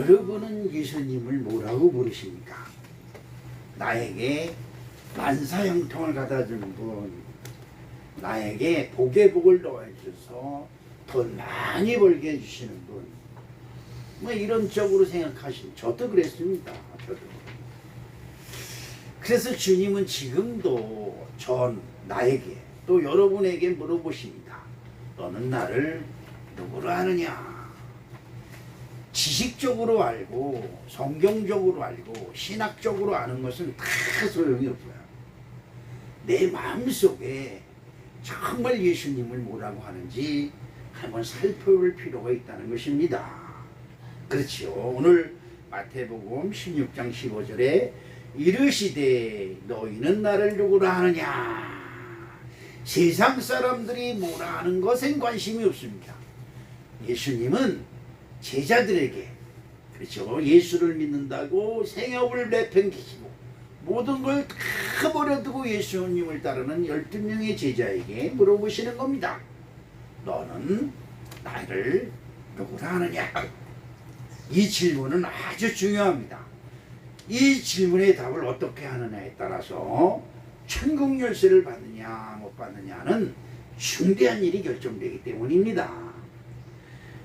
여러분은 예수님을 뭐라고 부르십니까? 나에게 만사형통을 갖다주는 분, 나에게 복에 복을 더해주셔서 돈 많이 벌게 해주시는 분, 뭐 이런 쪽으로 생각하시면 저도 그랬습니다. 저도. 그래서 주님은 지금도 나에게 또 여러분에게 물어보십니다. 너는 나를 누구로 아느냐? 지식적으로 알고 성경적으로 알고 신학적으로 아는 것은 다 소용이 없어요. 내 마음속에 정말 예수님을 뭐라고 하는지 한번 살펴볼 필요가 있다는 것입니다. 그렇죠. 오늘 마태복음 16장 15절에 이르시되 너희는 나를 누구라 하느냐. 세상 사람들이 뭐라 하는 것엔 관심이 없습니다. 예수님은 제자들에게, 그렇죠, 예수를 믿는다고 생업을 내팽개치고 모든 걸 다 버려두고 예수님을 따르는 12명의 제자에게 물어보시는 겁니다. 너는 나를 누구라 하느냐? 이 질문은 아주 중요합니다. 이 질문의 답을 어떻게 하느냐에 따라서 천국 열쇠를 받느냐 못 받느냐는 중대한 일이 결정되기 때문입니다.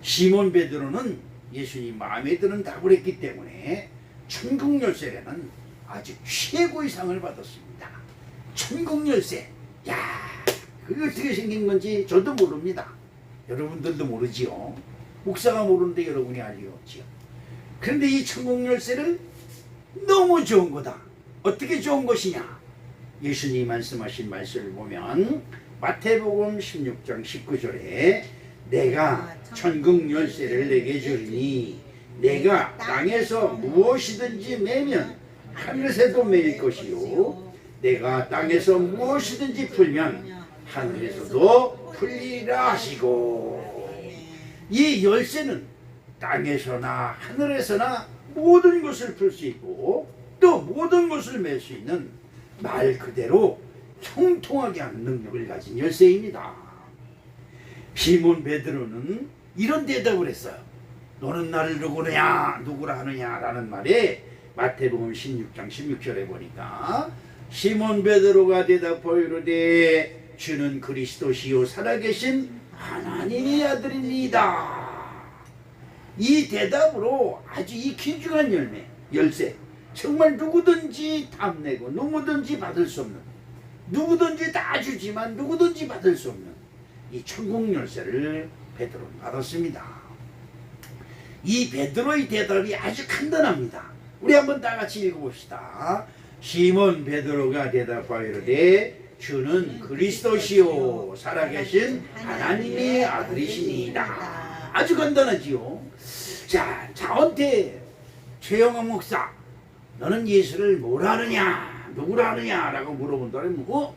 시몬 베드로는 예수님 마음에 드는 답을 했기 때문에 천국 열쇠라는 아주 최고의 상을 받았습니다. 천국 열쇠, 야, 그게 어떻게 생긴 건지 저도 모릅니다. 여러분들도 모르지요. 목사가 모르는데 여러분이 알 리가 없지요. 그런데 이 천국 열쇠를 너무 좋은 거다. 어떻게 좋은 것이냐? 예수님이 말씀하신 말씀을 보면 마태복음 16장 19절에 내가 천국 열쇠를 내게 주리니 내가 땅에서 무엇이든지 매면 하늘에서도 매일 것이요 내가 땅에서 무엇이든지 풀면 하늘에서도 풀리라 하시고, 이 열쇠는 땅에서나 하늘에서나 모든 것을 풀 수 있고 또 모든 것을 맬 수 있는 말 그대로 형통하게 하는 능력을 가진 열쇠입니다. 시몬 베드로는 이런 대답을 했어요. 너는 나를 누구라 하느냐 라는 말에 마태복음 16장 16절에 보니까 시몬 베드로가 대답하여 이르되 주는 그리스도시요 살아계신 하나님의 아들입니다. 이 대답으로 아주 이 귀중한 열쇠, 정말 누구든지 탐내고 누구든지 받을 수 없는, 누구든지 다 주지만 누구든지 받을 수 없는 이 천국 열쇠를 베드로는 받았습니다. 이 베드로의 대답이 아주 간단합니다. 우리 한번 다 같이 읽어봅시다. 시몬 베드로가 대답하여 이르되 주는 그리스도시요 살아계신 하나님의 아들이시니이다. 아주 간단하지요. 자, 저한테 최영원 목사, 너는 예수를 뭐라 하느냐, 누구라 하느냐 라고 물어본다면 뭐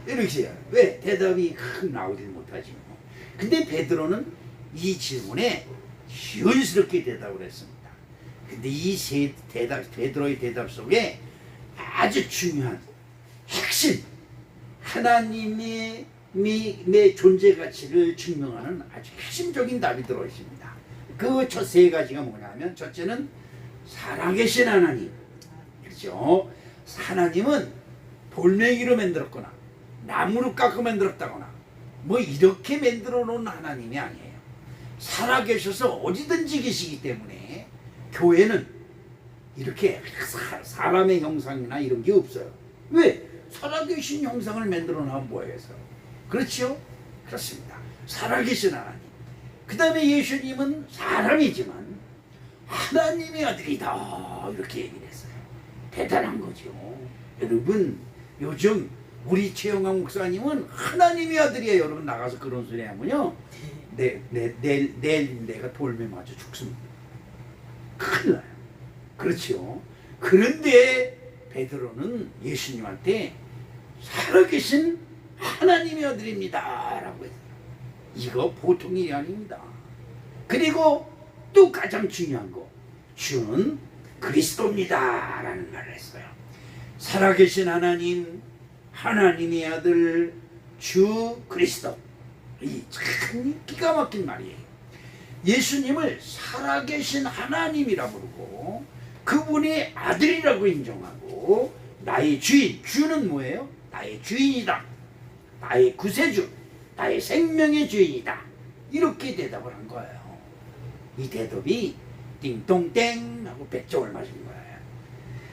이렇게 해요. 왜? 대답이 나오질 못하지. 근데 베드로는 이 질문에 시원스럽게 대답을 했습니다. 근데 이 베드로의 대답 속에 아주 중요한 핵심, 하나님의 존재 가치를 증명하는 아주 핵심적인 답이 들어있습니다. 그 첫 세 가지가 뭐냐면, 첫째는 살아계신 하나님. 그렇죠? 하나님은 돌멩이로 만들었거나 나무로 깎아 만들었다거나 뭐 이렇게 만들어 놓은 하나님이 아니에요. 살아계셔서 어디든지 계시기 때문에 교회는 이렇게 사람의 형상이나 이런 게 없어요. 왜? 살아계신 형상을 만들어 놔 뭐해서? 그렇죠? 그렇습니다. 살아계신 하나님. 그 다음에 예수님은 사람이지만 하나님의 아들이다, 이렇게 얘기를 했어요. 대단한 거죠. 여러분, 요즘 우리 최영광 목사님은 하나님의 아들이에요. 여러분 나가서 그런 소리 하면요, 내일 내가 돌에 맞아 죽습니다. 큰일 나요. 그렇죠. 그런데 베드로는 예수님한테 살아계신 하나님의 아들입니다 라고 했어요. 이거 보통 일이 아닙니다. 그리고 또 가장 중요한 거, 주는 그리스도입니다 라는 말을 했어요. 살아계신 하나님, 하나님의 아들 주 그리스도. 이 참 기가 막힌 말이에요. 예수님을 살아계신 하나님이라 부르고 그분의 아들이라고 인정하고 나의 주인, 주는 뭐예요? 나의 주인이다. 나의 구세주, 나의 생명의 주인이다. 이렇게 대답을 한 거예요. 이 대답이 띵동땡 하고 100점을 맞은 거예요.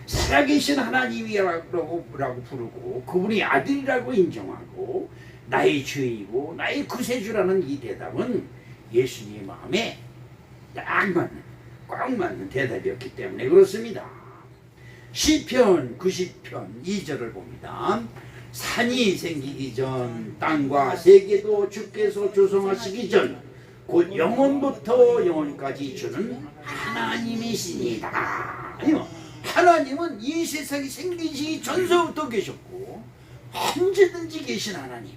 살아계신 하나님이라고 부르고 그분이 아들이라고 인정하고 나의 주인이고 나의 구세주라는 이 대답은 예수님의 마음에 꽉 맞는 대답이었기 때문에 그렇습니다. 시편 90편 2절을 봅니다. 산이 생기기 전 땅과 세계도 주께서 조성하시기 전 곧 영원부터 영원까지 주는 하나님이시니다. 하나님은 이 세상이 생기기 전서부터 계셨고 언제든지 계신 하나님.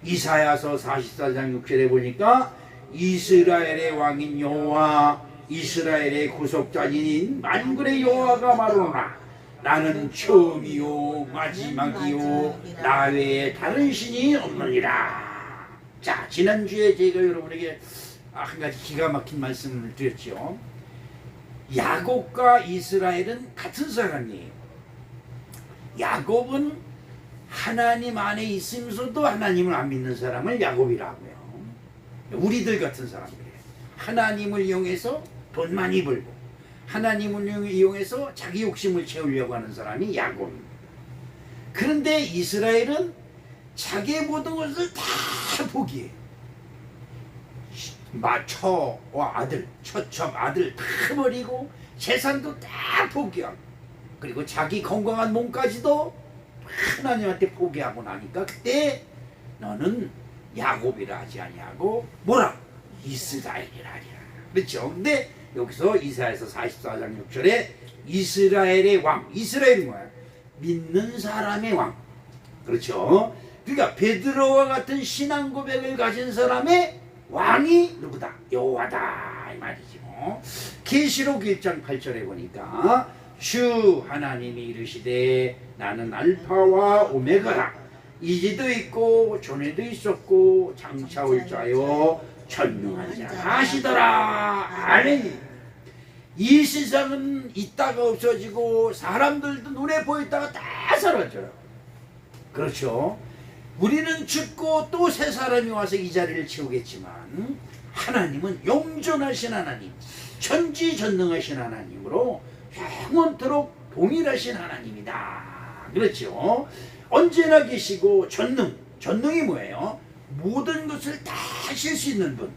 이사야서 44장 6절에 보니까 이스라엘의 왕인 여호와 이스라엘의 구속자인 만군의 여호와가 말하노라. 나는 처음이요 마지막이요 나 외에 다른 신이 없느니라. 자, 지난주에 제가 여러분에게 한 가지 기가 막힌 말씀을 드렸죠. 야곱과 이스라엘은 같은 사람이에요. 야곱은 하나님 안에 있으면서도 하나님을 안 믿는 사람을 야곱이라고요. 우리들 같은 사람들이에요. 하나님을 이용해서 돈 많이 벌고 하나님을 이용해서 자기 욕심을 채우려고 하는 사람이 야곱입니다. 그런데 이스라엘은 자기의 모든 것을 다 포기해요. 처와 아들, 처첩 아들 다 버리고 재산도 다 포기하고 그리고 자기 건강한 몸까지도 하나님한테 포기하고 나니까 그때 너는 야곱이라 하지 아니하고 뭐라? 이스라엘이라 하리라. 그렇죠? 근데 여기서 이사야서 44장 6절에 이스라엘의 왕, 이스라엘이 뭐야? 믿는 사람의 왕. 그렇죠? 그러니까 베드로와 같은 신앙 고백을 가진 사람의 왕이 누구다? 여호와다 이 말이죠. 계시록 1장 8절에 보니까 주 하나님이 이르시되 나는 알파와 오메가라. 이제도 있고 전에도 있었고 장차 올 자요 전능한 자 하시더라. 아멘. 이 세상은 있다가 없어지고 사람들도 눈에 보였다가 다 사라져요. 그렇죠? 우리는 죽고 또 새 사람이 와서 이 자리를 채우겠지만 하나님은 영존하신 하나님, 천지전능하신 하나님으로 영원토록 동일하신 하나님이다. 그렇죠? 언제나 계시고 전능이 뭐예요? 모든 것을 다 하실 수 있는 분,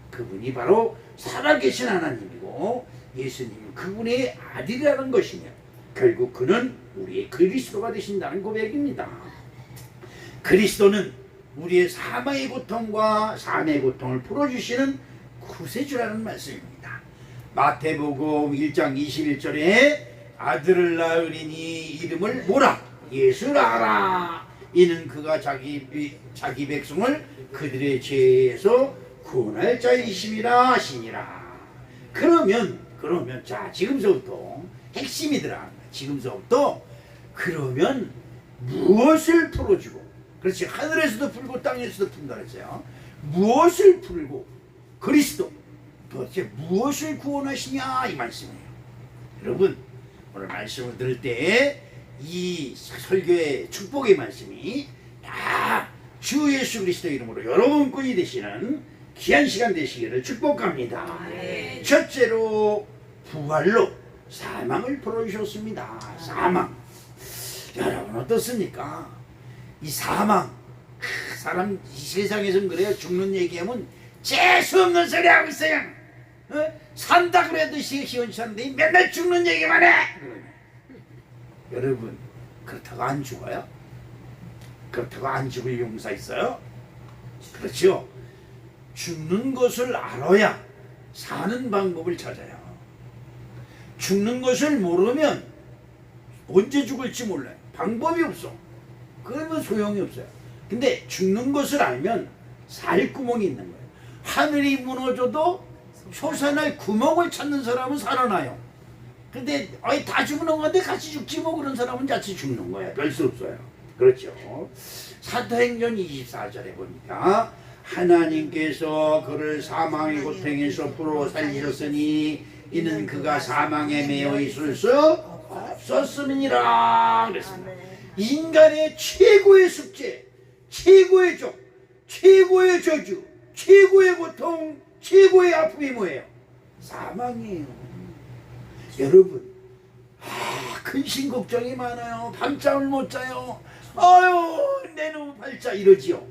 그분이 바로 살아계신 하나님이고 예수님은 그분의 아들이라는 것이며 결국 그는 우리의 그리스도가 되신다는 고백입니다. 그리스도는 우리의 사망의 고통과 삶의 고통을 풀어주시는 구세주라는 말씀입니다. 마태복음 1장 21절에 아들을 낳으리니 이름을 뭐라? 예수라 하라. 이는 그가 자기 백성을 그들의 죄에서 구원할 자이심이라 하시니라. 그러면 자 지금서부터 핵심이더라. 지금서부터 그러면 무엇을 풀어주고, 그렇지, 하늘에서도 풀고 땅에서도 푼다 그랬어요. 무엇을 풀고 그리스도 도대체 무엇을 구원하시냐 이 말씀이에요. 여러분 오늘 말씀을 들을 때 이 설교의 축복의 말씀이 다 주 예수 그리스도 이름으로 여러분꾼이 되시는 귀한 시간 되시기를 축복합니다. 네. 첫째로 부활로 사망을 풀어주셨습니다. 사망. 여러분 어떻습니까? 이 사망, 사람 이 세상에서는 그래요. 죽는 얘기하면 재수없는 소리 하고 있어요. 산다 그래도 시원찮은데 맨날 죽는 얘기만 해. 여러분 그렇다고 안 죽어요? 그렇다고 안 죽을 용사 있어요? 그렇죠. 죽는 것을 알아야 사는 방법을 찾아요. 죽는 것을 모르면 언제 죽을지 몰라요. 방법이 없어. 그러면 소용이 없어요. 근데 죽는 것을 알면 살 구멍이 있는 거예요. 하늘이 무너져도 솟아날 구멍을 찾는 사람은 살아나요. 근데 다 죽는 건데 같이 죽지 뭐 그런 사람은 같이 죽는 거예요. 별 수 없어요. 그렇죠. 사도행전 24절에 보니까 하나님께서 그를 사망의 고통에서 풀어 살리셨으니 이는 그가 사망에 매여 있을 수 없었음이니라 그랬습니다. 인간의 최고의 숙제, 최고의 족, 최고의 저주, 최고의 고통, 최고의 아픔이 뭐예요? 사망이에요. 여러분, 근심 걱정이 많아요. 밤잠을 못 자요. 아유, 내 놈 발자 이러지요.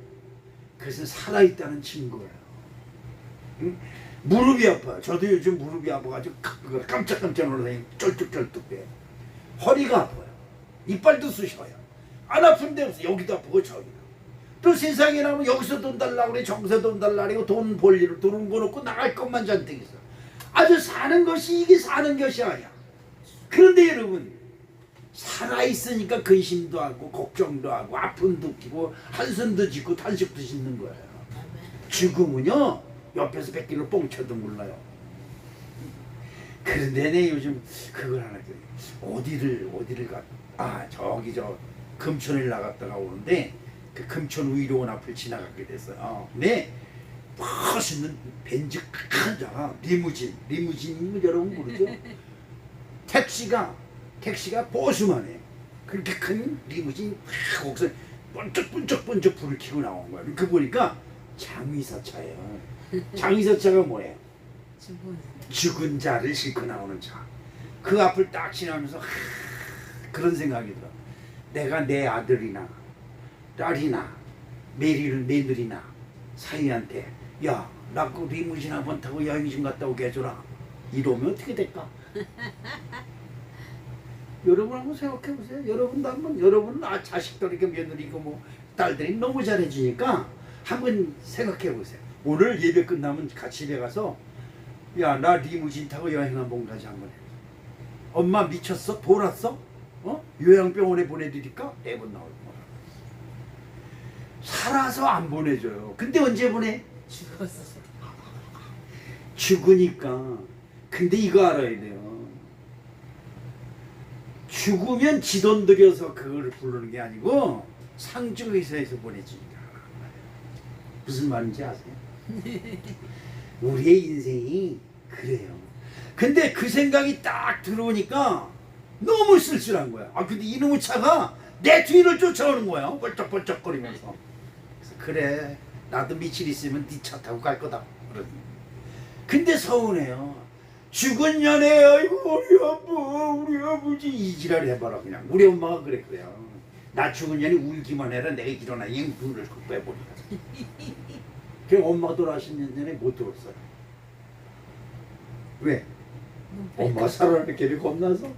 그래서 살아있다는 증거예요. 응? 무릎이 아파요. 저도 요즘 무릎이 아파가지고 깜짝깜짝 놀라서 쩔뚝쩔뚝해요. 허리가 아파요. 이빨도 쑤셔요. 안 아픈 데 없어. 여기도 아프고 저기도. 또 세상에 나면 여기서 돈 달라고 그래. 저기서 돈 달라고 그래. 돈 벌 일을 돈 벌어놓고 나갈 것만 잔뜩 있어. 아주 사는 것이 이게 사는 것이 아니야. 그런데 여러분, 살아있으니까 근심도 하고 걱정도 하고 아픔도 끼고 한숨도 짓고 탄식도 짓는 거예요. 죽음은요 옆에서 백기로 뻥쳐도 몰라요. 그런데 내 요즘 그걸 하나 어디를 저기 저 금천을 나갔다가 오는데 그 금천 의료원 앞을 지나가게 됐어요. 네, 멋있는 벤츠 큰 차가 리무진이면 여러분 모르죠? 택시가 보수만해. 그렇게 큰 리무진 거기서 번쩍번쩍 불을 켜고 나온 거야. 그 보니까 장의사차예요. 장의사차가 뭐예요? 죽은 자를 싣고 나오는 차. 그 앞을 딱 지나면서 그런 생각이 들어. 내가 내 아들이나 딸이나 며느리나 사위한테 야, 나 그 리무진 한번 타고 여행 좀 갔다 오게 해줘라. 이러면 어떻게 될까? 여러분 한번 생각해 보세요. 여러분은 자식들에게 며느리고 뭐 딸들이 너무 잘해주니까 한번 생각해 보세요. 오늘 예배 끝나면 같이 집에 가서 야, 나 리무진 타고 여행 한번 가자 한번 해. 엄마 미쳤어? 돌았어? 요양병원에 보내드릴까? 대본 나올 거야. 살아서 안 보내줘요. 근데 언제 보내? 죽으니까. 근데 이거 알아야 돼요. 죽으면 지 돈 들여서 그걸 부르는 게 아니고 상주회사에서 보내주니까. 무슨 말인지 아세요? 우리의 인생이 그래요. 근데 그 생각이 딱 들어오니까 너무 쓸쓸한 거야. 근데 이놈의 차가 내 뒤를 쫓아오는 거야. 벌쩍벌쩍거리면서. 그래서 그래, 나도 미칠 있으면 네 차 타고 갈 거다. 근데 서운해요. 죽은 년에 아이고 우리 아버지 이지랄 해봐라. 그냥 우리 엄마가 그랬어요. 나 죽은 년에 울기만 해라. 내가 일어나 잉 불을 빼버리라. 그 엄마가 돌아가신 년에 못 들었어요. 왜? 엄마가 살아날 길이 겁나서.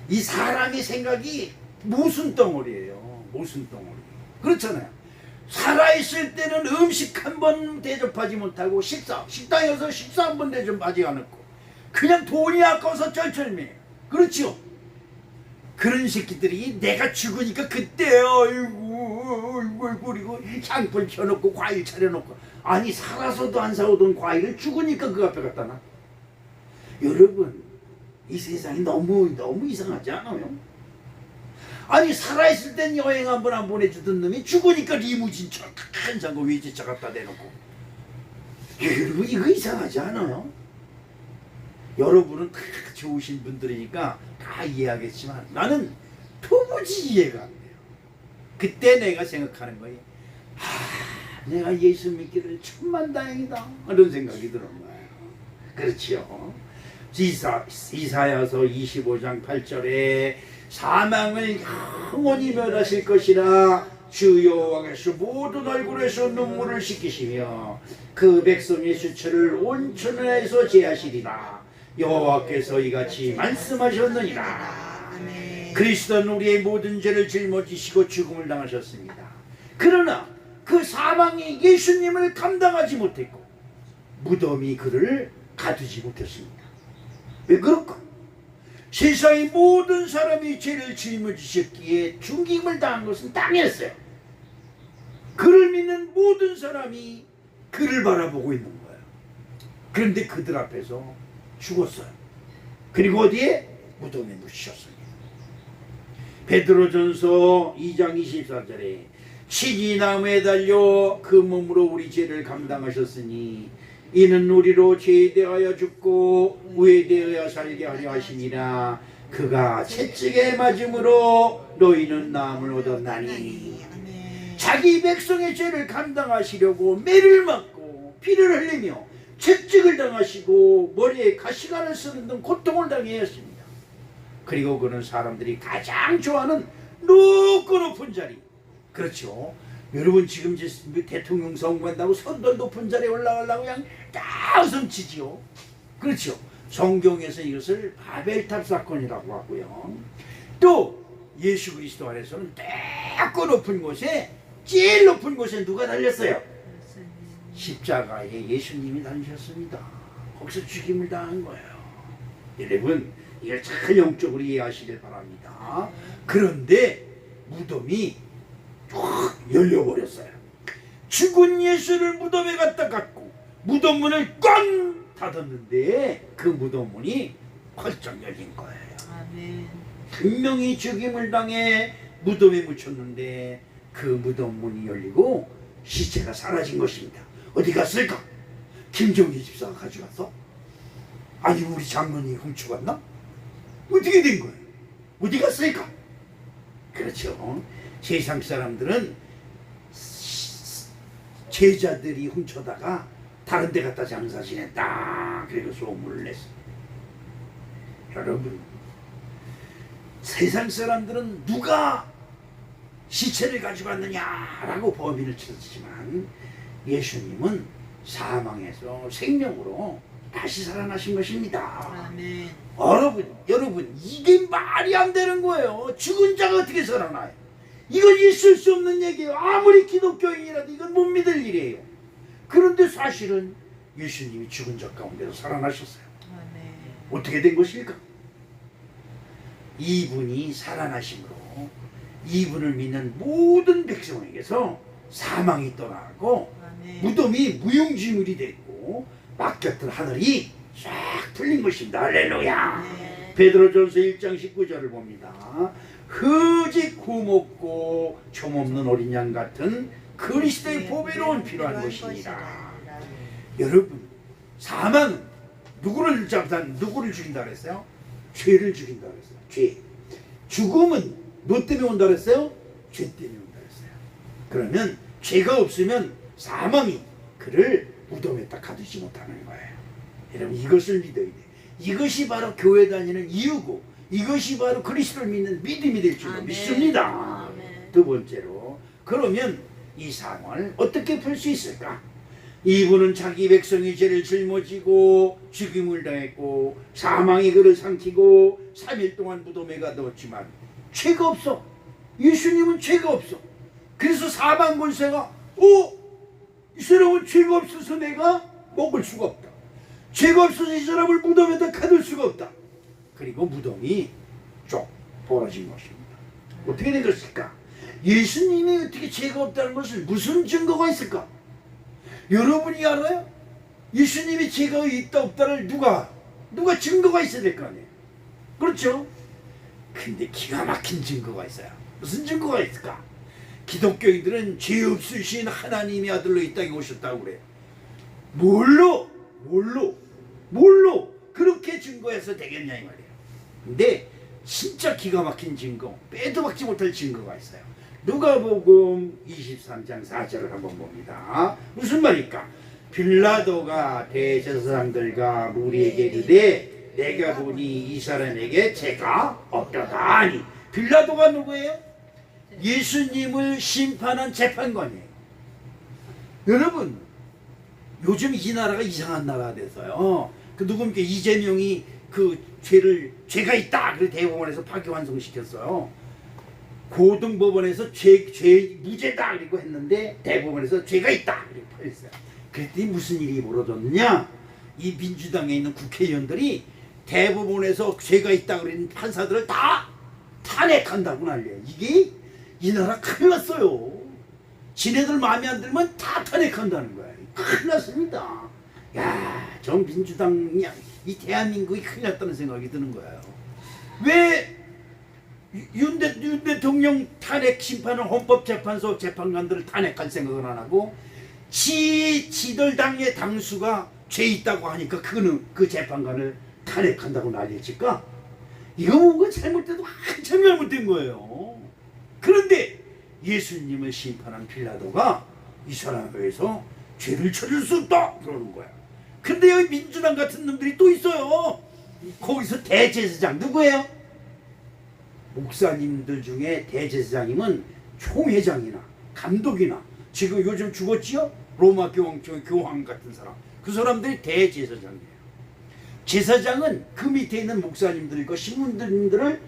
이 사람의 생각이 모순 덩어리예요. 모순 덩어리. 그렇잖아요. 살아있을 때는 음식 한 번 대접하지 못하고 식당에서 식사 한 번 대접하지 않았고 그냥 돈이 아까워서 쩔쩔매요. 그렇죠? 그런 새끼들이 내가 죽으니까 그때 아이고 그리고 향불 켜놓고 과일 차려놓고 아니 살아서도 안 사오던 과일을 죽으니까 그 앞에 갖다 놔. 여러분 이 세상이 너무 이상하지 않아요? 아니 살아있을 땐 여행 한 번 안 보내주던 놈이 죽으니까 리무진 차 큰 장고 외제차 갖다 대놓고. 여러분 이거 이상하지 않아요? 여러분은 다 좋으신 분들이니까 다 이해하겠지만 나는 도무지 이해가 안 돼요. 그때 내가 생각하는 거예요. 내가 예수 믿기를 천만다행이다 이런 생각이 드는 거예요. 그렇지요. 이사야서 25장 8절에 사망을 영원히 멸하실 것이라 주 여호와께서 모든 얼굴에서 눈물을 씻기시며 그 백성의 수치를 온천에서 제하시리라. 여호와께서 이같이 말씀하셨느니라. 그리스도는 우리의 모든 죄를 짊어지시고 죽음을 당하셨습니다. 그러나 그 사망이 예수님을 감당하지 못했고 무덤이 그를 가두지 못했습니다. 왜 그럴까? 세상의 모든 사람이 죄를 짊어지셨기에 죽임을 당한 것은 당했어요. 그를 믿는 모든 사람이 그를 바라보고 있는 거예요. 그런데 그들 앞에서 죽었어요. 그리고 어디에? 무덤에 묻히셨습니다. 베드로전서 2장 24절에 친히 나무에 달려 그 몸으로 우리 죄를 감당하셨으니 이는 우리로 죄에 대하여 죽고 의에 대하여 살게 하려 하시니라. 그가 채찍에 맞음으로 너희는 나음을 얻었나니. 자기 백성의 죄를 감당하시려고 매를 맞고 피를 흘리며 채찍을 당하시고 머리에 가시관을 쓰는 등 고통을 당해야 했습니다. 그리고 그는 사람들이 가장 좋아하는 높고 높은 자리, 그렇죠. 여러분 지금 대통령 선거한다고 선도 높은 자리에 올라가려고 그냥 다 웃음치지요. 그렇죠. 성경에서 이것을 바벨탑 사건이라고 하고요. 또 예수 그리스도 안에서는 높고 높은 곳에, 제일 높은 곳에 누가 달렸어요? 십자가에 예수님이 달리셨습니다. 거기서 죽임을 당한 거예요. 여러분 이걸 잘 영적으로 이해하시길 바랍니다. 그런데 무덤이 쫙 열려버렸어요. 죽은 예수를 무덤에 갖다 갖고 무덤 문을 꽝 닫았는데 그 무덤 문이 펄쩍 열린 거예요. 아멘. 분명히 죽임을 당해 무덤에 묻혔는데 그 무덤 문이 열리고 시체가 사라진 것입니다. 어디 갔을까? 김정희 집사가 가져갔어? 아니면 우리 장로님이 훔쳐갔나? 어떻게 된 거예요? 어디 갔을까? 그렇죠. 세상 사람들은 제자들이 훔쳐다가 다른 데 갖다 장사 지냈다, 그리고 소문을 냈어요. 여러분, 세상 사람들은 누가 시체를 가져갔느냐라고 범인을 찾지만 예수님은 사망에서 생명으로 다시 살아나신 것입니다. 아멘. 여러분 이게 말이 안 되는 거예요. 죽은 자가 어떻게 살아나요? 이건 있을 수 없는 얘기예요. 아무리 기독교인이라도 이건 못 믿을 일이에요. 그런데 사실은 예수님이 죽은 자 가운데서 살아나셨어요. 아멘. 어떻게 된 것일까? 이분이 살아나심으로 이분을 믿는 모든 백성에게서 사망이 떠나고 무덤이 무용지물이 됐고 맡겼던 하늘이 쫙 풀린 것입니다. 할렐루야. 베드로전서 1장 19절을 봅니다. 흐직 구먹고 점없는 어린 양 같은 그리스도의 보배로운 필요한 것이니라. 여러분, 사망은 누구를 죽인다 그랬어요? 죄를 죽인다 그랬어요. 죄. 죽음은 뭐 때문에 온다 그랬어요? 죄 때문에 온다 그랬어요. 그러면 죄가 없으면 사망이 그를 무덤에 딱 가두지 못하는 거예요. 여러분 이것을 믿어야 돼요. 이것이 바로 교회 다니는 이유고 이것이 바로 그리스도를 믿는 믿음이 될 줄로 믿습니다. 아멘. 두 번째로, 그러면 이 상황을 어떻게 풀 수 있을까? 이분은 자기 백성의 죄를 짊어지고 죽임을 당했고 사망이 그를 삼키고 3일 동안 무덤에 가두었지만 죄가 없어. 예수님은 죄가 없어. 그래서 사망 권세가 이 사람은 죄가 없어서 내가 먹을 수가 없다. 죄가 없어서 이 사람을 무덤에다 가둘 수가 없다. 그리고 무덤이 쭉 벌어진 것입니다. 어떻게 된 것일까? 예수님이 어떻게 죄가 없다는 것을 무슨 증거가 있을까? 여러분이 알아요? 예수님이 죄가 있다 없다를 누가 증거가 있어야 될 거 아니에요. 그렇죠? 근데 기가 막힌 증거가 있어요. 무슨 증거가 있을까? 기독교인들은 죄 없으신 하나님의 아들로 이 땅에 오셨다고 그래요. 뭘로 그렇게 증거해서 되겠냐 이 말이에요. 근데 진짜 기가 막힌 증거, 빼도 박지 못할 증거가 있어요. 누가복음 23장 4절을 한번 봅니다. 무슨 말일까? 빌라도가 대제사장들과 무리에게 이르되 내가 보니 이 사람에게 죄가 없도다 하니. 빌라도가 누구예요? 예수님을 심판한 재판관이에요. 여러분, 요즘 이 나라가 이상한 나라가 돼서요. 그 누굽니까? 이재명이 그 죄가 있다. 그래서 대법원에서 파기환송시켰어요. 고등법원에서 무죄다. 그리고 했는데 대법원에서 죄가 있다. 그리고 했어요. 그랬더니 무슨 일이 벌어졌느냐? 이 민주당에 있는 국회의원들이 대법원에서 죄가 있다. 그러는 판사들을 다 탄핵한다고 난리예요. 이게 이 나라 큰일 났어요. 지네들 마음에 안 들면 다 탄핵한다는 거야. 큰일 났습니다. 야, 저 민주당이 이 대한민국이 큰일 났다는 생각이 드는 거예요. 왜 윤 대통령 탄핵 심판을 헌법재판소 재판관들을 탄핵할 생각을 안 하고 지들 당의 당수가 죄 있다고 하니까 그 재판관을 탄핵한다고 난리칠까? 이거 뭔가 잘못돼도 한참 잘못된 거예요. 그런데 예수님을 심판한 빌라도가 이 사람에 의해서 죄를 찾을 수 없다 그러는 거야. 근데 여기 민주당 같은 놈들이 또 있어요. 거기서 대제사장 누구예요? 목사님들 중에 대제사장님은 총회장이나 감독이나 지금 요즘 죽었지요? 로마 교황 같은 사람. 그 사람들이 대제사장이에요. 제사장은 그 밑에 있는 목사님들과 신문들을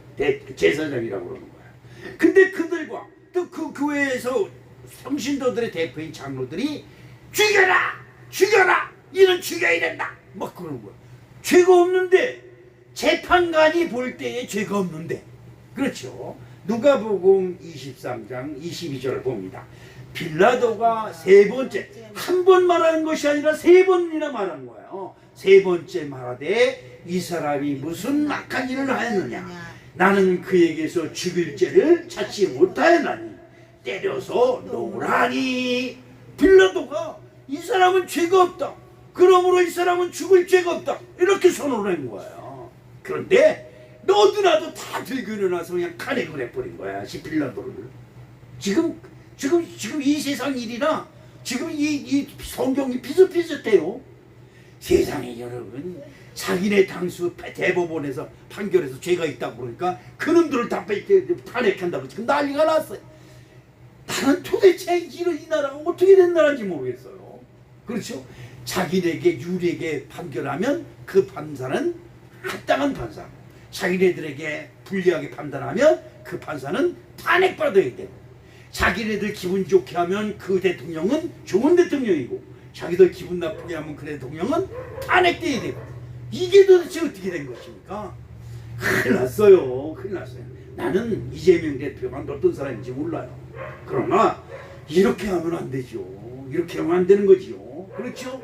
제사장이라고 그러는 거야. 근데 그들과 또 그 교회에서 성신도들의 대표인 장로들이 죽여라! 죽여라! 이는 죽여야 된다! 막 그러는 거야. 죄가 없는데 재판관이 볼 때에 죄가 없는데 그렇죠. 누가복음 23장 22절을 봅니다. 빌라도가 세 번째 한 번 말하는 것이 아니라 세 번이나 말한 거예요. 세 번째 말하되 이 사람이 무슨 악한 일을 하였느냐 나는 그에게서 죽일 죄를 찾지 못하였나니 때려서 놓으라니. 빌라도가 이 사람은 죄가 없다 그러므로 이 사람은 죽을 죄가 없다 이렇게 선언을 한 거예요. 그런데 너도 나도 다 들고 일어나서 그냥 탄핵을 해버린 거야 빌라도를. 지금 이 세상 일이나 지금 이 성경이 비슷비슷해요. 세상에 여러분 자기네 당수 대법원에서 판결해서 죄가 있다고 그러니까 그놈들을 다 탄핵한다고 지금 난리가 났어요. 나는 도대체 이 나라가 어떻게 된 나라인지 모르겠어요. 그렇죠? 자기네에게 유리하게 판결하면 그 판사는 합당한 판사, 자기네들에게 불리하게 판단하면 그 판사는 탄핵받아야 되고, 자기네들 기분 좋게 하면 그 대통령은 좋은 대통령이고 자기들 기분 나쁘게 하면 그 대통령은 탄핵돼야 되고. 이게 도대체 어떻게 된 것입니까? 큰일 났어요. 큰일 났어요. 나는 이재명 대표가 어떤 사람인지 몰라요. 그러나 이렇게 하면 안 되죠. 이렇게 하면 안 되는 거지요. 그렇죠?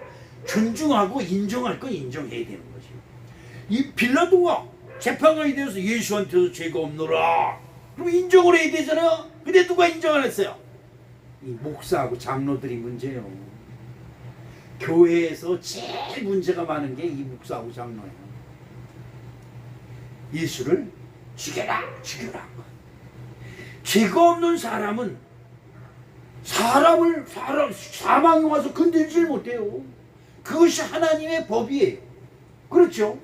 존중하고 인정할 건 인정해야 되는 거죠. 이 빌라도가 재판관이 되어서 예수한테도 죄가 없노라 그럼 인정을 해야 되잖아요. 근데 누가 인정 안 했어요? 이 목사하고 장로들이 문제예요. 교회에서 제일 문제가 많은 게 이 목사하고 장로예요. 예수를 죽여라 죽여라. 죄가 없는 사람은 사망이 와서 건들지를 못해요. 그것이 하나님의 법이에요. 그렇죠?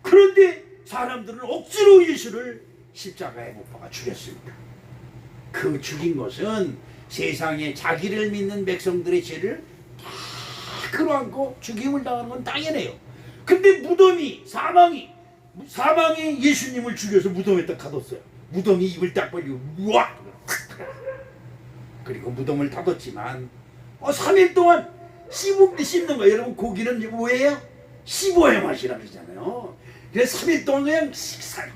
그런데 사람들은 억지로 예수를 십자가에 못 박아 죽였습니다. 그 죽인 것은 세상에 자기를 믿는 백성들의 죄를 다 끌어안고 죽임을 당하는 건 당연해요. 근데 사망이 예수님을 죽여서 무덤에 딱 가뒀어요. 무덤이 입을 딱 벌리고 우와! 그리고 무덤을 닫았지만 3일 동안 씹는 거예요. 여러분 고기는 뭐예요? 씹어야 맛이라 그러잖아요. 그래서 3일 동안 그냥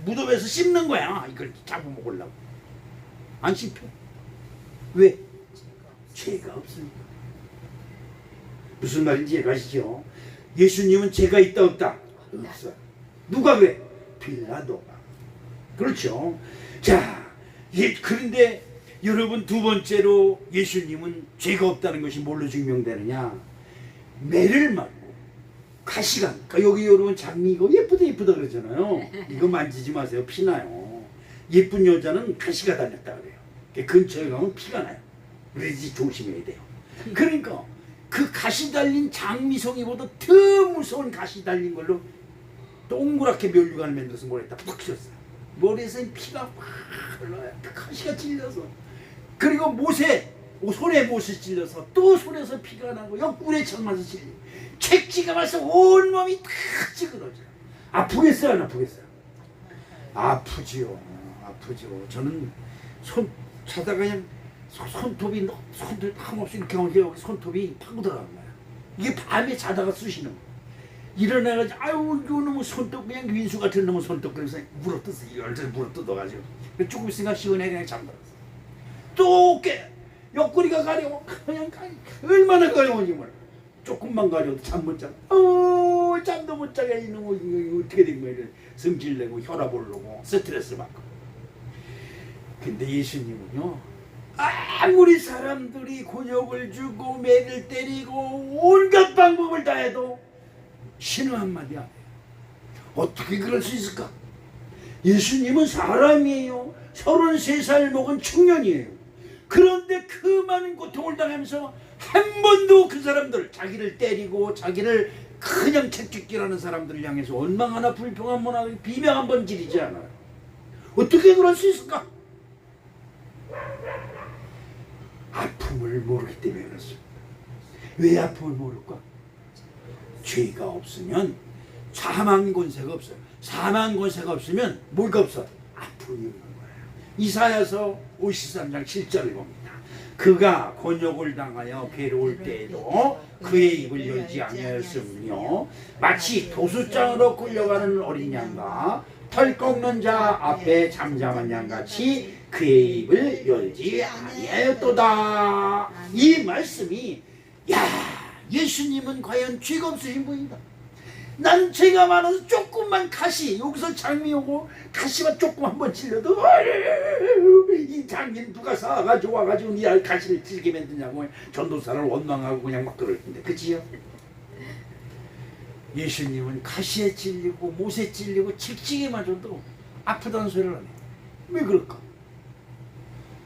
무덤에서 씹는 거야. 이걸 잡아먹으려고. 안 씹혀. 왜? 죄가 없으니까. 무슨 말인지 이해가시죠? 예수님은 죄가 있다 없다? 없어요. 누가 그래? 빌라도가. 그렇죠. 자, 그런데 여러분 두 번째로 예수님은 죄가 없다는 것이 뭘로 증명되느냐? 매를 맞고 가시관. 그러니까 여기 여러분 장미 이거 예쁘다 그러잖아요. 이거 만지지 마세요. 피나요. 예쁜 여자는 가시가 달렸다 그래요. 근처에 가면 피가 나요. 그래서 조심해야 돼요. 그러니까 그 가시 달린 장미송이보다 더 무서운 가시 달린 걸로 동그랗게 면류관을 만들어서 머리에다 푹 씌웠어요. 머리에서 피가 막 흘러요. 가시가 찔려서. 그리고 손에 못이 찔려서 또 손에서 피가 나고 옆구리에 청마서 찔려. 책지가 와서 온몸이 다 찌그러져요. 아프겠어요? 안 아프겠어요? 아프지요. 저는 자다가 그냥 손톱이 한없이 이렇게 오게 손톱이 파고 들어간 거야. 이게 밤에 자다가 쑤시는 거야. 일어나가지고 이거 너무 손톱 그냥 윈수 같은 놈의 손톱 그래서 물어뜯어 열쇠 물어뜯어가지고 조금 있으니까 시원해 그냥 잠들었어. 또 깨 옆구리가 가려워 그냥 얼마나 가려운지 몰라. 조금만 가려도 잠 못 자. 잠도 못 자게 이놈 이거 어떻게 된 거야? 이래 성질내고 혈압 오르고 스트레스 받고. 근데 예수님은요, 아무리 사람들이 곤욕을 주고 매를 때리고 온갖 방법을 다 해도 신호 한마디 안 해요. 어떻게 그럴 수 있을까? 예수님은 사람이에요. 33살 먹은 청년이에요. 그런데 그 많은 고통을 당하면서 한 번도 그 사람들, 자기를 때리고 자기를 그냥 채찍질하는 사람들을 향해서 원망 하나 불평 한 번 하고 비명 한 번 지르지 않아요. 어떻게 그럴 수 있을까? 아픔을 모르기 때문에 그렇습니다. 왜 아픔을 모를까? 죄가 없으면 사망 권세가 없어요. 사망 권세가 없으면 뭐가 없어? 아픔이 없는 거예요. 이사야서 53장 7절을 봅니다. 그가 곤욕을 당하여 괴로울 때에도 그의 입을 열지 아니하였으며 마치 도수장으로 끌려가는 어린 양과 털 꺾는 자 앞에 잠잠한 양같이 그의 입을 열지 아니하였도다. 이 말씀이, 야, 예수님은 과연 죄가 없으신 분이다. 난 죄가 많아서 조금만 가시, 여기서 장미 오고 가시만 조금 한번 찔려도 이 장미는 누가 사가지고 와가지고 니 가시를 찔게 만드냐고 전도사를 원망하고 그냥 막 그럴 텐데, 그치요? 예수님은 가시에 찔리고 못에 찔리고 칙칙이 맞아도 아프다는 소리를 안 해요. 왜 그럴까?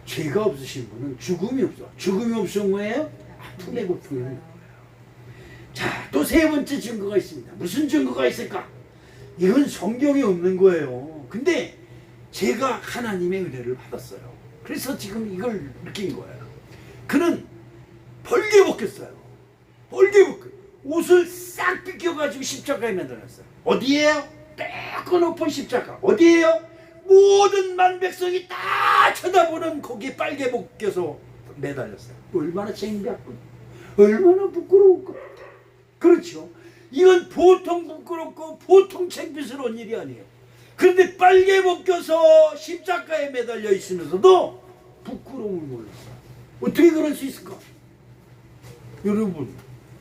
죄가 없으신 분은 죽음이 없어. 죽음이 없으면 뭐예요? 아픔의 고통이 있는 거예요. 자, 또 세 번째 증거가 있습니다. 무슨 증거가 있을까? 이건 성경에 없는 거예요. 근데 제가 하나님의 은혜를 받았어요. 그래서 지금 이걸 느낀 거예요. 그는 벌게 벗겼어요. 벌게 벗겨. 옷을 싹 빗겨가지고 십자가에 매달렸어요. 어디에요? 빼고 높은 십자가. 어디에요? 모든 만백성이 다 쳐다보는 거기에 빨개 벗겨서 매달렸어요. 얼마나 창피하고 얼마나 부끄러울까. 그렇죠. 이건 보통 부끄럽고 보통 창피스러운 일이 아니에요. 그런데 빨개 벗겨서 십자가에 매달려 있으면서도 부끄러움을 몰랐어요. 어떻게 그럴 수 있을까? 여러분,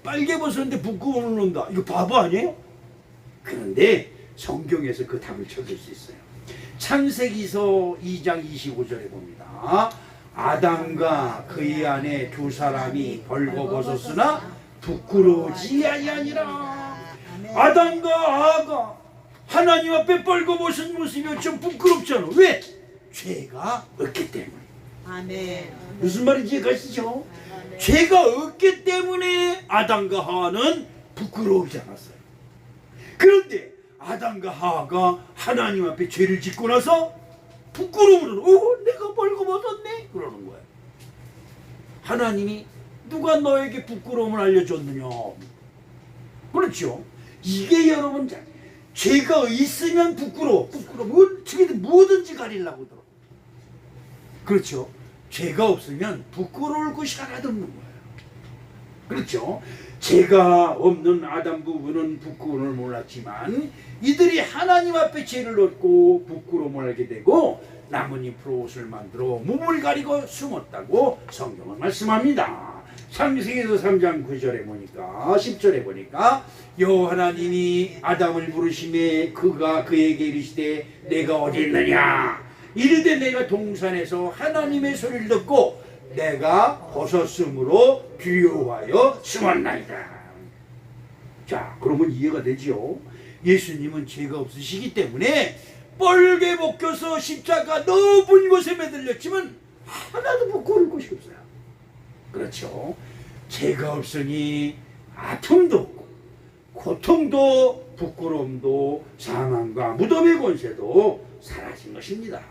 빨개 벗었는데 부끄러움을 논다. 이거 바보 아니에요? 그런데 성경에서 그 답을 찾을 수 있어요. 창세기서 2장 25절에 봅니다. 아담과 그의 아내 두 사람이 벌거벗었으나 부끄러우지 아니하니라. 아담과 하와가 하나님 앞에 벌거벗은 모습이 좀 부끄럽잖아. 왜? 죄가 없기 때문에. 아멘. 무슨 말인지 가시죠? 죄가 없기 때문에 아담과 하와는 부끄러우지 않았어요. 그런데 아담과 하와가 하나님 앞에 죄를 짓고 나서 부끄러움으로 내가 벌거벗었네 그러는 거예요. 하나님이 누가 너에게 부끄러움을 알려줬느냐. 그렇죠. 이게 여러분, 죄가 있으면 부끄러워. 뭐든지 가리려고 들어. 그렇죠. 죄가 없으면 부끄러울 것이 하나도 없는 거예요. 그렇죠. 죄가 없는 아담 부부는 부끄러움을 몰랐지만 이들이 하나님 앞에 죄를 얻고 부끄러움을 알게 되고 나뭇잎으로 옷을 만들어 몸을 가리고 숨었다고 성경은 말씀합니다. 창세기서 3장 9절에 보니까 10절에 보니까 여호와 하나님이 아담을 부르심에 그가 그에게 이르시되 내가 어디 있느냐. 이르되 내가 동산에서 하나님의 소리를 듣고 내가 벗었으므로 두려워하여 숨었나이다. 자, 그러면 이해가 되죠. 예수님은 죄가 없으시기 때문에 뻘게 벗겨서 십자가 넓은 곳에 매달렸지만 하나도 부끄러울 것이 없어요. 그렇죠. 죄가 없으니 아픔도 없고 고통도 부끄러움도 사망과 무덤의 권세도 사라진 것입니다.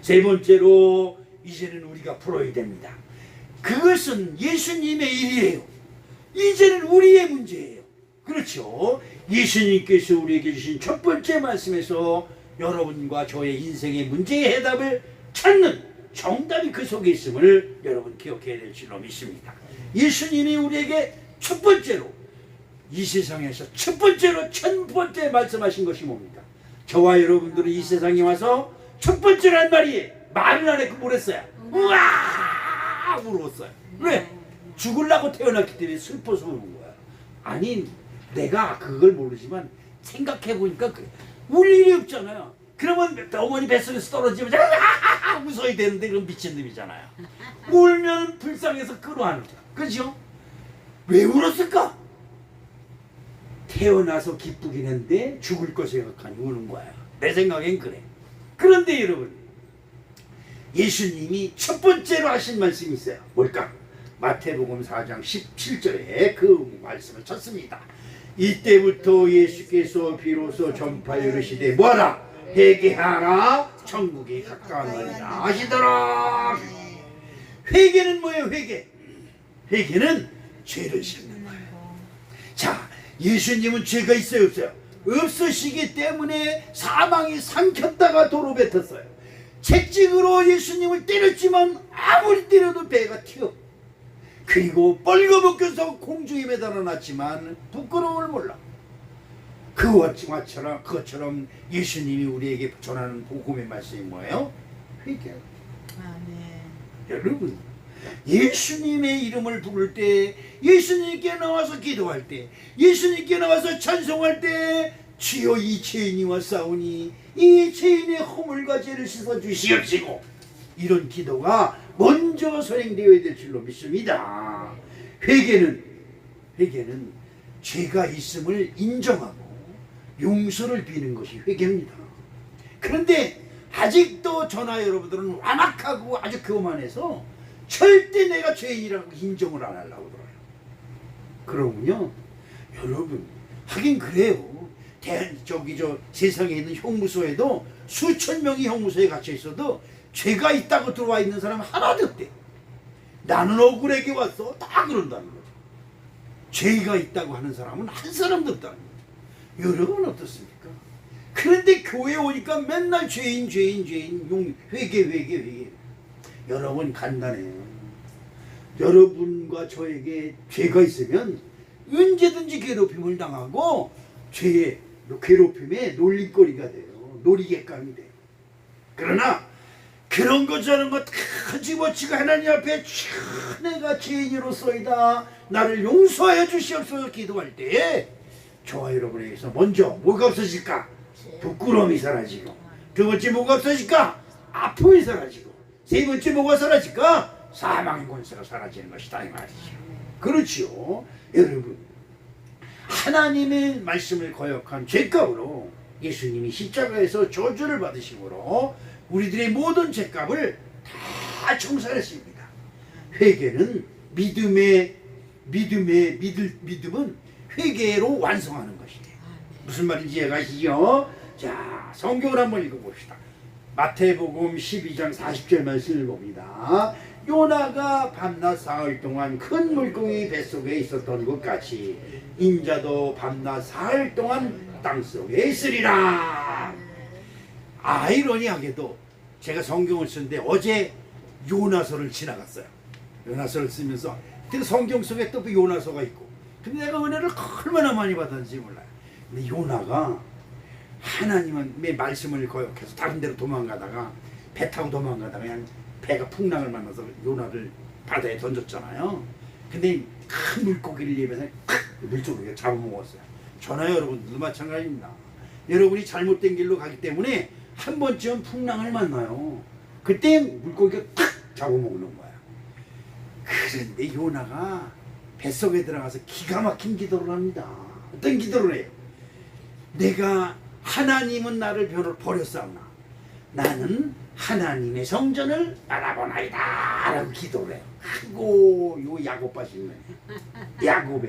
세 번째로 이제는 우리가 풀어야 됩니다. 그것은 예수님의 일이에요. 이제는 우리의 문제예요. 그렇죠. 예수님께서 우리에게 주신 첫 번째 말씀에서 여러분과 저의 인생의 문제의 해답을 찾는 정답이 그 속에 있음을 여러분 기억해야 될 줄로 믿습니다. 예수님이 우리에게 첫 번째로 이 세상에서 첫 번째 말씀하신 것이 뭡니까? 저와 여러분들은 이 세상에 와서 첫 번째로 한 말이 말을 안 했고 뭐랬어요? 우와! 울었어요. 왜? 죽으려고 태어났기 때문에 슬퍼서 우는 거야. 아니, 내가 그걸 모르지만 생각해보니까 그래. 울 일이 없잖아요. 그러면 어머니 뱃속에서 떨어지면 웃어야 되는데 그럼 미친놈이잖아요. 울면 불쌍해서 끌어안을 거야. 그죠? 왜 울었을까? 태어나서 기쁘긴 한데 죽을 거 생각하니 우는 거야. 내 생각엔 그래. 그런데 여러분, 예수님이 첫 번째로 하신 말씀이 있어요. 뭘까? 마태복음 4장 17절에 그 말씀을 쳤습니다. 이때부터 예수께서 비로소 전파에 이르시되 뭐하라? 회개하라, 천국이 가까웠느니라 하시더라. 회개는 뭐예요? 회개는 죄를 씻는 거예요. 자, 예수님은 죄가 있어요, 없어요? 없으시기 때문에 사망이 삼켰다가 도로 뱉었어요. 채찍으로 예수님을 때렸지만 아무리 때려도 배가 튀어. 그리고 뻘거벗겨서 공중에 매달아 놨지만 부끄러움을 몰라. 그것처럼 예수님이 우리에게 전하는 복음의 말씀이 뭐예요? 회개. 여러분, 예수님의 이름을 부를 때, 예수님께 나와서 기도할 때, 예수님께 나와서 찬송할 때, 주여 이 죄인이와 싸우니 이 죄인의 허물과 죄를 씻어 주시옵시고, 이런 기도가 먼저 선행되어야 될 줄로 믿습니다. 회개는 죄가 있음을 인정하고 용서를 비는 것이 회개입니다. 그런데 아직도 저나 여러분들은 완악하고 아주 교만해서 절대 내가 죄인이라고 인정을 안 하려고 들어요. 그러군요. 여러분, 하긴 그래요. 세상에 있는 형무소에도 수천 명이 형무소에 갇혀 있어도 죄가 있다고 들어와 있는 사람은 하나도 없대. 나는 억울하게 왔어. 다 그런다는 거죠. 죄가 있다고 하는 사람은 한 사람도 없다는 거죠. 여러분 어떻습니까? 그런데 교회 오니까 맨날 죄인, 회개. 여러분 간단해요. 여러분과 저에게 죄가 있으면 언제든지 괴롭힘을 당하고 죄의 괴롭힘에 놀림거리가 돼요. 놀이객감이 돼요. 그러나 그런 거 저런 거 다 집어치고 하나님 앞에 내가 죄인으로서이다, 나를 용서하여 주시옵소서 기도할 때에 저와 여러분에게서 먼저 뭐가 없어질까? 부끄러움이 사라지고, 두 번째 뭐가 없어질까? 아픔이 사라지고, 세 번째 뭐가 사라질까? 사망의 권세가 사라지는 것이다, 이 말이죠. 그렇죠. 여러분, 하나님의 말씀을 거역한 죄값으로 예수님이 십자가에서 저주를 받으심으로 우리들의 모든 죄값을 다 청산했습니다. 회개는 믿음은 회개로 완성하는 것이에요. 무슨 말인지 이해가시죠? 자, 성경을 한번 읽어봅시다. 마태복음 12장 40절 말씀을 봅니다. 요나가 밤낮 사흘 동안 큰 물고기 뱃속에 있었던 것 같이 인자도 밤낮 사흘 동안 땅속에 있으리라. 아이러니하게도 제가 성경을 쓰는데 어제 요나서를 지나갔어요. 요나서를 쓰면서 성경 속에 또 요나서가 있고, 근데 내가 은혜를 얼마나 많이 받았는지 몰라요. 근데 요나가 하나님의 말씀을 거역해서 다른 데로 도망가다가 배 타고 도망가다가 그냥 배가 풍랑을 만나서 요나를 바다에 던졌잖아요. 근데 큰 물고기를 입에서 물고기가 잡아먹었어요. 저나 여러분들도 마찬가지입니다. 여러분이 잘못된 길로 가기 때문에 한 번쯤 풍랑을 만나요. 그때 물고기가 탁 잡아먹는 거야. 그런데 요나가 뱃속에 들어가서 기가 막힌 기도를 합니다. 어떤 기도를 해요? 내가 하나님은 나를 버렸사오나 나는 하나님의 성전을 바라보나이다 라고 기도를 해요. 아이고, 요 야곱 빠지네. 야곱.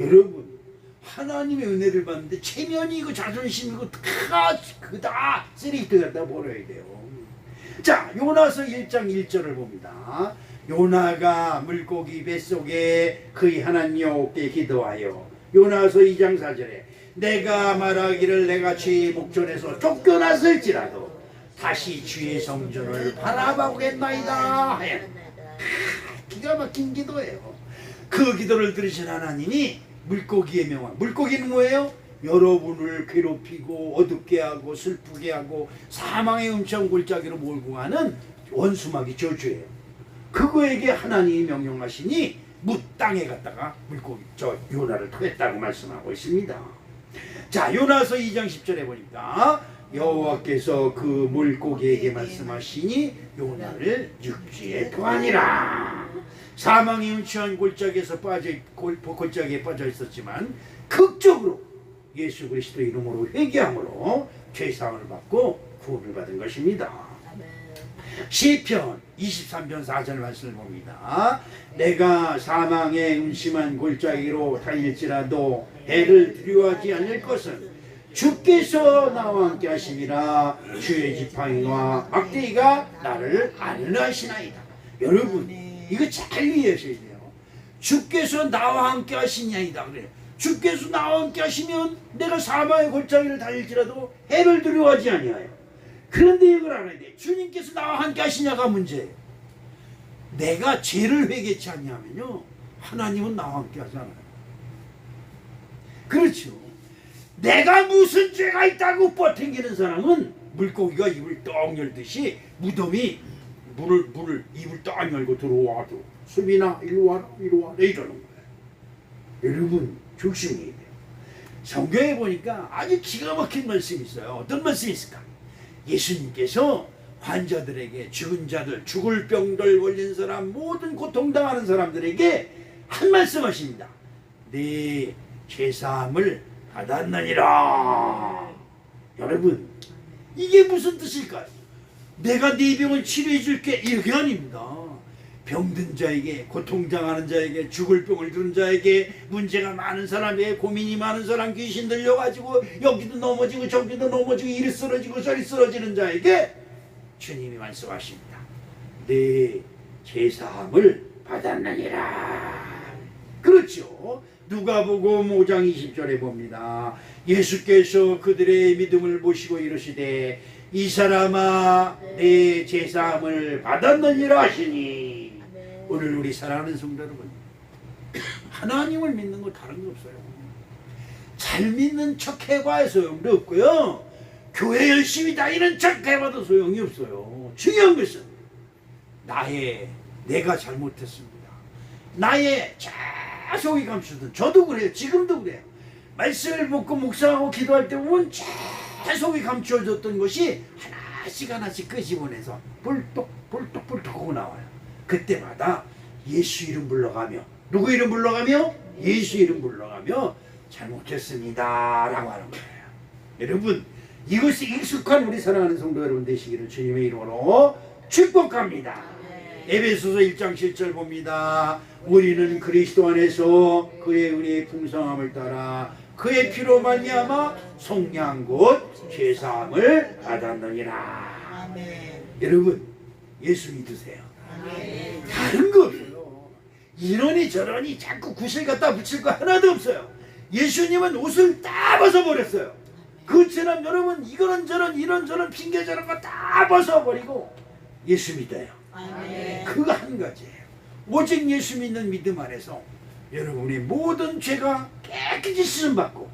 여러분, 하나님의 은혜를 받는데 체면이고 자존심이고 다 쓰레기통 갖다 버려야 돼요. 자, 요나서 1장 1절을 봅니다. 요나가 물고기 뱃속에 그의 하나님 여호와께 기도하여, 요나서 2장 4절에 내가 말하기를 내가 주의 목전에서 쫓겨났을지라도 다시 주의 성전을 바라보겠나이다 하여. 기가 막힌 기도예요. 그 기도를 들으신 하나님이 물고기의 명화, 물고기는 뭐예요? 여러분을 괴롭히고 어둡게 하고 슬프게 하고 사망의 음청 골짜기로 몰고 가는 원수마귀 저주예요. 그거에게 하나님이 명령하시니 땅에 갔다가 물고기 요나를 토했다고 말씀하고 있습니다. 자, 요나서 2장 10절에 보니까 여호와께서 그 물고기에게 말씀하시니 요나를 육지에 두하니라. 사망의 음침한 골짜기에 빠져 있었지만 극적으로 예수 그리스도 이름으로 회개함으로 죄사함을 받고 구원을 받은 것입니다. 시편 23편 4절 말씀을 봅니다. 내가 사망의 음침한 골짜기로 다닐지라도 해를 두려워하지 않을 것은 주께서 나와 함께 하심이라. 주의 지팡이와 막대기가 나를 안위하시나이다. 여러분 이거 잘 이해하셔야 돼요. 주께서 나와 함께 하시냐이다 그래요. 주께서 나와 함께 하시면 내가 사망의 골짜기를 다닐지라도 해를 두려워하지 아니하여. 그런데 이걸 알아야 돼. 주님께서 나와 함께 하시냐가 문제예요. 내가 죄를 회개치 않냐면요 하나님은 나와 함께 하지 않아요. 그렇죠. 내가 무슨 죄가 있다고 뻗탱기는 사람은 물고기가 입을 떡 열듯이 무덤이 물을 입을 떡 열고 들어와도 수빈아 이리 와라 이러는 거예요. 여러분 조심해야 돼요. 성경에 보니까 아주 기가 막힌 말씀이 있어요. 어떤 말씀이 있을까? 예수님께서 환자들에게 죽은 자들, 죽을 병들 걸린 사람, 모든 고통당하는 사람들에게 한 말씀 하십니다. 네 죄사함을 받았느니라. 여러분 이게 무슨 뜻일까요? 내가 네 병을 치료해 줄게 이게 아닙니다. 병든 자에게, 고통당하는 자에게, 죽을 병을 들은 자에게, 문제가 많은 사람에게, 고민이 많은 사람, 귀신 들려가지고 여기도 넘어지고 저기도 넘어지고 이리 쓰러지고 저리 쓰러지는 자에게 주님이 말씀하십니다. 네 제사함을 받았느니라. 그렇죠. 누가복음 5장 20절에 봅니다. 예수께서 그들의 믿음을 보시고 이르시되 이 사람아 내 제사함을 받았느니라 하시니. 오늘 우리 사랑하는 성도 여러분, 하나님을 믿는 거 다른 거 없어요. 잘 믿는 척 해봐야 소용도 없고요, 교회 열심히 다니는 척 해봐도 소용이 없어요. 중요한 것은 내가 잘못했습니다. 나의 속이 감추던, 저도 그래요. 지금도 그래요. 말씀을 듣고 묵상하고 기도할 때 보면 속이 감추어졌던 것이 하나씩 끄집어내서 볼떡 하고 나와요. 그때마다 예수 이름 불러가며, 누구 이름 불러가며? 예수 이름 불러가며 잘못했습니다 라고 하는 거예요. 여러분 이것이 익숙한 우리 사랑하는 성도 여러분 되시기를 주님의 이름으로 축복합니다. 에베소서 1장 7절 봅니다. 우리는 그리스도 안에서 그의 은혜의 풍성함을 따라 그의 피로 말미암아 속량 곧 죄사함을 받았느니라. 아멘. 여러분 예수 믿으세요. 아멘. 다른 거 없어요. 이러니 저러니 자꾸 구실 갖다 붙일 거 하나도 없어요. 예수님은 옷을 다 벗어버렸어요. 그처럼 여러분 이런저런 핑계 저런 거 다 벗어버리고 예수 믿어요. 아멘. 그거 한 가지예요. 오직 예수 믿는 믿음 안에서 여러분의 모든 죄가 깨끗이 씻음받고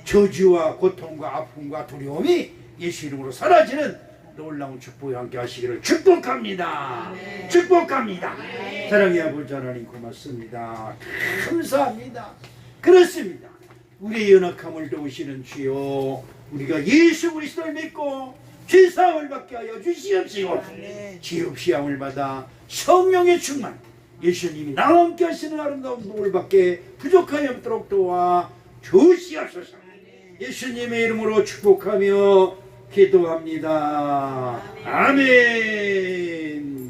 저주와 고통과 아픔과 두려움이 예수 이름으로 사라지는 놀라운 축복이 함께 하시기를 축복합니다. 아멘. 축복합니다. 아멘. 사랑의 아버지 하나님 고맙습니다. 감사합니다. 그렇습니다. 우리의 연약함을 도우시는 주여, 우리가 예수 그리스도를 믿고 죄사함을 받게 하여 주시옵시고 지옥시함을 받아 성령의 충만, 예수님이 나와 함께 하시는 아름다운 복을 받게 부족하지 않도록 도와 주시옵소서. 예수님의 이름으로 축복하며 기도합니다. 아멘.